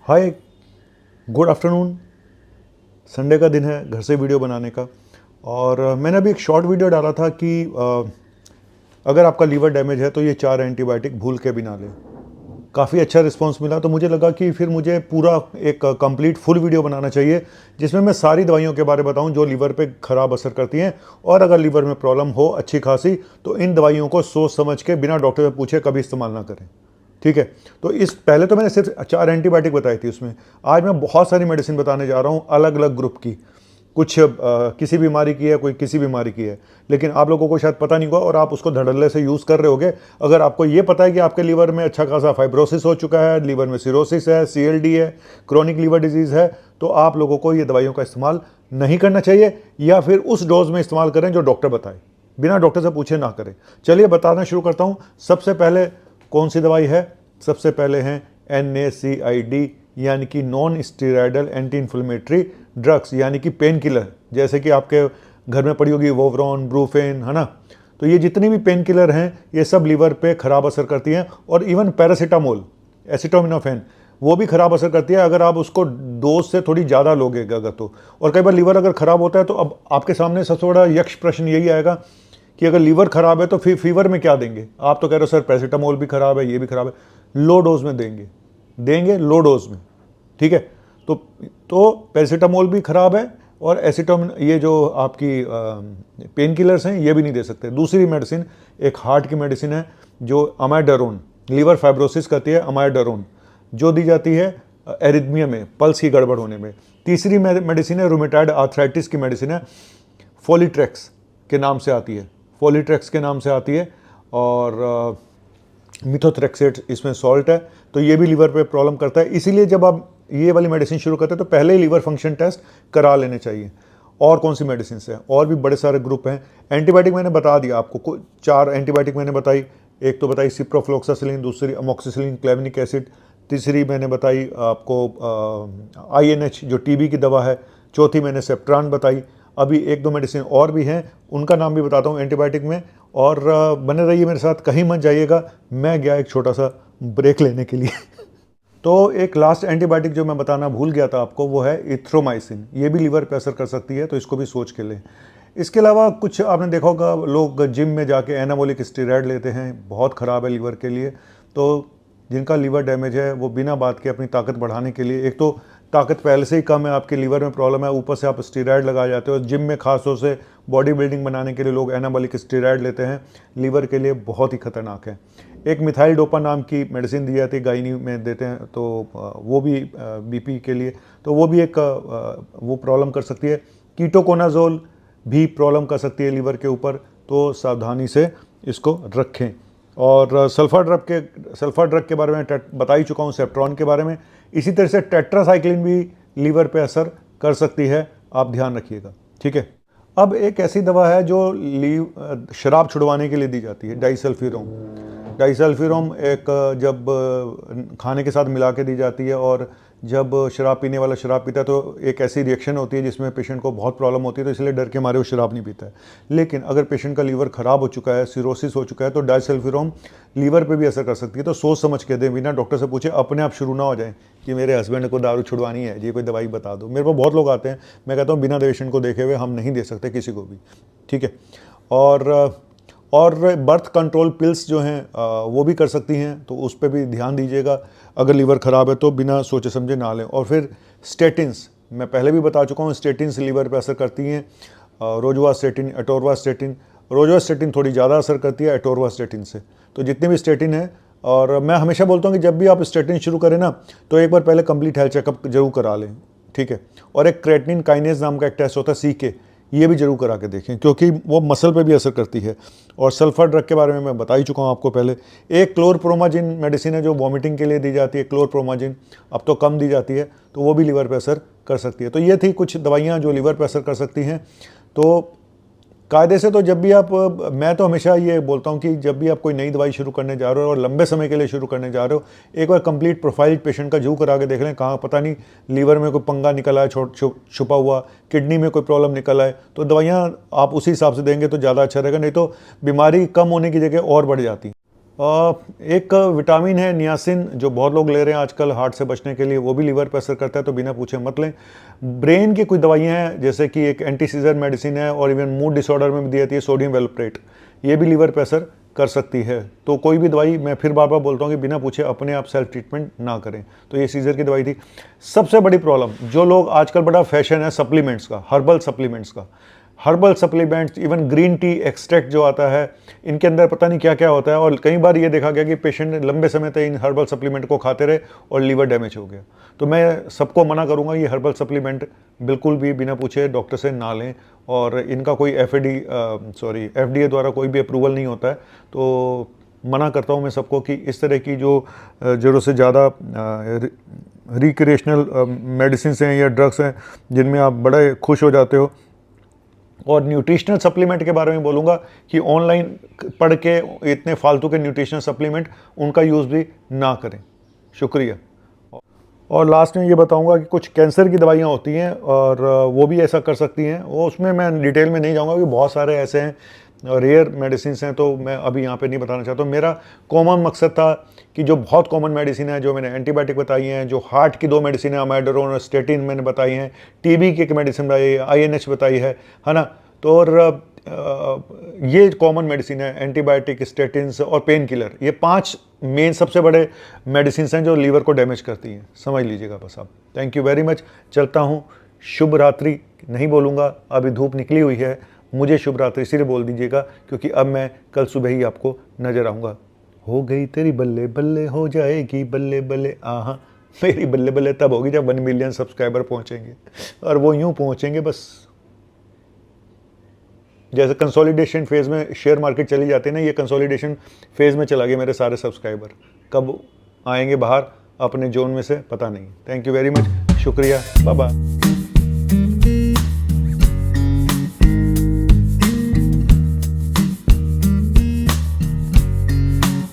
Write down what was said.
हाय, good afternoon. Sunday का दिन है, घर से वीडियो बनाने का। और मैंने अभी एक शॉर्ट वीडियो डाला था कि अगर आपका लीवर डैमेज है तो ये 4 एंटीबायोटिक भूल के भी ना लें। काफ़ी अच्छा रिस्पांस मिला, तो मुझे लगा कि फिर मुझे पूरा एक कंप्लीट फुल वीडियो बनाना चाहिए जिसमें मैं सारी दवाइयों के बारे में बताऊं जो लीवर पे ख़राब असर करती हैं। और अगर लीवर में प्रॉब्लम हो अच्छी खासी तो इन दवाइयों को सोच समझ के बिना डॉक्टर से पूछे कभी इस्तेमाल ना करें। ठीक है, तो इस पहले तो मैंने सिर्फ 4 एंटीबायोटिक बताई थी उसमें। आज मैं बहुत सारी मेडिसिन बताने जा रहा हूँ अलग अलग ग्रुप की। कुछ किसी बीमारी की है, कोई किसी बीमारी की है, लेकिन आप लोगों को शायद पता नहीं होगा और आप उसको धड़ल्ले से यूज़ कर रहे होगे। अगर आपको ये पता है कि आपके लीवर में अच्छा खासा फाइब्रोसिस हो चुका है, लीवर में सिरोसिस है, सीएलडी है, क्रोनिक लीवर डिजीज़ है, तो आप लोगों को ये दवाइयों का इस्तेमाल नहीं करना चाहिए, या फिर उस डोज में इस्तेमाल करें जो डॉक्टर बताए, बिना डॉक्टर से पूछे ना करें। चलिए बताना शुरू करता हूँ। सबसे पहले कौन सी दवाई है? सबसे पहले हैं NSAID, यानी कि non steroidal anti inflammatory drugs, यानी कि पेन किलर। जैसे कि आपके घर में पड़ी होगी वोवरॉन, ब्रूफेन, है ना। तो ये जितनी भी पेन किलर हैं ये सब लीवर पे ख़राब असर करती हैं। और इवन पैरासीटामोल, एसिटामिनोफेन, वो भी ख़राब असर करती है अगर आप उसको डोज से थोड़ी ज़्यादा लोगे अगर तो। और कई बार लीवर अगर ख़राब होता है तो अब आपके सामने सबसे बड़ा यक्ष प्रश्न यही आएगा कि अगर लीवर ख़राब है तो फिर फीवर में क्या देंगे। आप तो कह रहे हो सर पैरासीटामोल भी ख़राब है, ये भी ख़राब है। लो डोज में देंगे लो डोज में। ठीक है, तो पैरासीटामोल भी ख़राब है और एसिटामिन, ये जो आपकी पेन किलर्स हैं, ये भी नहीं दे सकते। दूसरी मेडिसिन एक हार्ट की मेडिसिन है जो अमाइडारोन, लीवर फाइब्रोसिस करती है, अमाइडारोन, जो दी जाती है एरिथमिया में, पल्स की गड़बड़ होने में। तीसरी मेडिसिन है रूमेटाइड आर्थराइटिस की मेडिसिन है, फोलिट्रेक्स के नाम से आती है, फोलिट्रेक्स के नाम से आती है। और मिथोट्रेक्सेट इसमें सॉल्ट है, तो ये भी लीवर पे प्रॉब्लम करता है। इसीलिए जब आप ये वाली मेडिसिन शुरू करते हैं तो पहले ही लीवर फंक्शन टेस्ट करा लेने चाहिए। और कौन सी मेडिसिन है? और भी बड़े सारे ग्रुप हैं। एंटीबायोटिक मैंने बता दिया आपको, 4 एंटीबायोटिक मैंने बताई। एक तो बताई सिप्रोफ्लोक्सासिलिन, दूसरी अमोक्सिसिलिन क्लेवेनिक एसिड, तीसरी मैंने बताई आपको INH जो टीबी की दवा है, चौथी मैंने सेप्ट्रान बताई। अभी 1-2 मेडिसिन और भी हैं, उनका नाम भी बताता हूँ एंटीबायोटिक में। और बने रहिए मेरे साथ, कहीं मत जाइएगा, मैं गया एक छोटा सा ब्रेक लेने के लिए। तो एक लास्ट एंटीबायोटिक जो मैं बताना भूल गया था आपको, वो है इथ्रोमाइसिन। ये भी लीवर पे असर कर सकती है, तो इसको भी सोच के लें। इसके अलावा कुछ आपने देखा होगा, लोग जिम में जाके एनाबॉलिक स्टेरॉयड लेते हैं, बहुत ख़राब है लीवर के लिए। तो जिनका लीवर डैमेज है वो बिना बात के अपनी ताकत बढ़ाने के लिए, एक तो ताकत पहले से ही कम है, आपके लीवर में प्रॉब्लम है, ऊपर से आप स्टेरॉयड लगा जाते हो। जिम में खास तौर से बॉडी बिल्डिंग बनाने के लिए लोग एनाबॉलिक स्टेरॉयड लेते हैं, लीवर के लिए बहुत ही खतरनाक है। एक मिथाइल डोपा नाम की मेडिसिन दी जाती है, गायनी में देते हैं, तो वो भी BP के लिए, तो वो भी एक वो प्रॉब्लम कर सकती है। कीटोकोनाजोल भी प्रॉब्लम कर सकती है लीवर के ऊपर, तो सावधानी से इसको रखें। और सल्फर ड्रग के बारे में बता ही चुका हूँ, सेप्ट्रॉन के बारे में। इसी तरह से टेट्रासाइक्लिन भी लीवर पे असर कर सकती है, आप ध्यान रखिएगा। ठीक है, अब एक ऐसी दवा है जो शराब छुड़वाने के लिए दी जाती है, डाइसल्फिरोम। डाइसल्फिरोम एक जब खाने के साथ मिला के दी जाती है, और जब शराब पीने वाला शराब पीता है तो एक ऐसी रिएक्शन होती है जिसमें पेशेंट को बहुत प्रॉब्लम होती है, तो इसलिए डर के मारे वो शराब नहीं पीता है। लेकिन अगर पेशेंट का लीवर ख़राब हो चुका है, सिरोसिस हो चुका है, तो डाइसल्फिरोम लीवर पे भी असर कर सकती है। तो सोच समझ के दें, बिना डॉक्टर से पूछे। अपने आप शुरू ना हो जाए कि मेरे हस्बैंड को दारू छुड़वानी है, ये कोई दवाई बता दो। मेरे पास बहुत लोग आते हैं, मैं कहता हूँ बिना पेशेंट को देखे हुए हम नहीं दे सकते किसी को भी। ठीक है, और बर्थ कंट्रोल पिल्स जो हैं वो भी कर सकती हैं, तो उस पर भी ध्यान दीजिएगा। अगर लीवर ख़राब है तो बिना सोचे समझे ना लें। और फिर स्टेटिन्स, मैं पहले भी बता चुका हूँ, स्टेटिन्स लीवर पर असर करती हैं। रोजुवास्टेटिन, एटोरवास्टेटिन। रोजुवास्टेटिन थोड़ी ज़्यादा असर करती है एटोरवास्टेटिन से। तो जितने भी स्टेटिन है, और मैं हमेशा बोलता हूँ कि जब भी आप स्टेटिन शुरू करें ना, तो एक बार पहले कंप्लीट हेल्थ चेकअप जरूर करा लें। ठीक है, और एक क्रेटिनिन काइनेज नाम का एक टेस्ट होता है, CK, ये भी जरूर करा के देखें, क्योंकि वो मसल पे भी असर करती है। और सल्फर ड्रग के बारे में मैं बता ही चुका हूँ आपको पहले। एक क्लोरप्रोमाजिन मेडिसिन है जो वॉमिटिंग के लिए दी जाती है, क्लोरप्रोमाजिन, अब तो कम दी जाती है, तो वो भी लीवर पे असर कर सकती है। तो ये थी कुछ दवाइयाँ जो लीवर पे असर कर सकती हैं। तो कायदे से तो जब भी आप, मैं तो हमेशा ये बोलता हूँ कि जब भी आप कोई नई दवाई शुरू करने जा रहे हो और लंबे समय के लिए शुरू करने जा रहे हो, एक बार कंप्लीट प्रोफाइल पेशेंट का जरूर करा के देख लें। कहाँ पता नहीं लीवर में कोई पंगा निकल आए, छुपा हुआ, किडनी में कोई प्रॉब्लम निकल आए, तो दवाइयाँ आप उसी हिसाब से देंगे तो ज़्यादा अच्छा रहेगा, नहीं तो बीमारी कम होने की जगह और बढ़ जाती है। एक विटामिन है नियासिन, जो बहुत लोग ले रहे हैं आजकल हार्ट से बचने के लिए, वो भी लीवर पे असर करता है, तो बिना पूछे मत लें। ब्रेन की कुछ दवाइयाँ हैं, जैसे कि एक एंटी सीजर मेडिसिन है और इवन मूड डिसऑर्डर में भी दी जाती है सोडियम वेलोप्रेट, ये भी लीवर पे असर कर सकती है। तो कोई भी दवाई, मैं फिर बार बार बोलता हूँ कि बिना पूछे अपने आप सेल्फ ट्रीटमेंट ना करें। तो ये सीजर की दवाई थी। सबसे बड़ी प्रॉब्लम, जो लोग आजकल बड़ा फैशन है सप्लीमेंट्स का, हर्बल सप्लीमेंट्स का, herbal supplements, even green tea extract जो आता है, इनके अंदर पता नहीं क्या क्या होता है। और कई बार ये देखा गया कि पेशेंट लंबे समय तक इन हर्बल सप्लीमेंट को खाते रहे और लीवर डैमेज हो गया। तो मैं सबको मना करूंगा, ये हर्बल सप्लीमेंट बिल्कुल भी बिना पूछे डॉक्टर से ना लें। और इनका कोई FDA द्वारा कोई भी अप्रूवल नहीं होता है। तो मना करता हूँ मैं सबको कि इस तरह की जो ज़रूरत से ज़्यादा रिक्रिएशनल मेडिसिन हैं या ड्रग्स हैं जिनमें आप बड़े खुश हो जाते हो। और न्यूट्रिशनल सप्लीमेंट के बारे में बोलूँगा कि ऑनलाइन पढ़ के इतने फालतू के न्यूट्रिशनल सप्लीमेंट, उनका यूज़ भी ना करें। शुक्रिया। और लास्ट में ये बताऊंगा कि कुछ कैंसर की दवाइयाँ होती हैं और वो भी ऐसा कर सकती हैं। वो उसमें मैं डिटेल में नहीं जाऊंगा, क्योंकि बहुत सारे ऐसे हैं रेयर मेडिसिन हैं, तो मैं अभी यहाँ पे नहीं बताना चाहता हूँ। मेरा कॉमन मकसद था कि जो बहुत कॉमन मेडिसिन है, जो मैंने एंटीबायोटिक बताई हैं, जो हार्ट की 2 मेडिसिन है, अमाइडोरोन और स्टेटिन मैंने बताई हैं, टीबी की एक मेडिसिन बताई है, INH बताई है ना। तो और ये कॉमन मेडिसिन है, एंटीबायोटिक, स्टेटिन्स और पेन किलर, ये 5 मेन सबसे बड़े मेडिसिन हैं जो लीवर को डैमेज करती हैं। समझ लीजिएगा बस आप। Thank you very much. चलता हूँ। शुभ रात्रि नहीं बोलूँगा, अभी धूप निकली हुई है। मुझे शुभ रात्रि सिर्फ बोल दीजिएगा, क्योंकि अब मैं कल सुबह ही आपको नजर आऊँगा। हो गई तेरी बल्ले बल्ले, हो जाएगी बल्ले बल्ले, आहा मेरी बल्ले बल्ले तब होगी जब 1 मिलियन सब्सक्राइबर पहुँचेंगे। और वो यूँ पहुँचेंगे बस जैसे कंसोलिडेशन फेज़ में शेयर मार्केट चली जाती है ना, ये कंसोलिडेशन फेज़ में चला गया मेरे सारे सब्सक्राइबर। कब आएंगे बाहर अपने जोन में से पता नहीं। Thank you very much. शुक्रिया। Bye bye.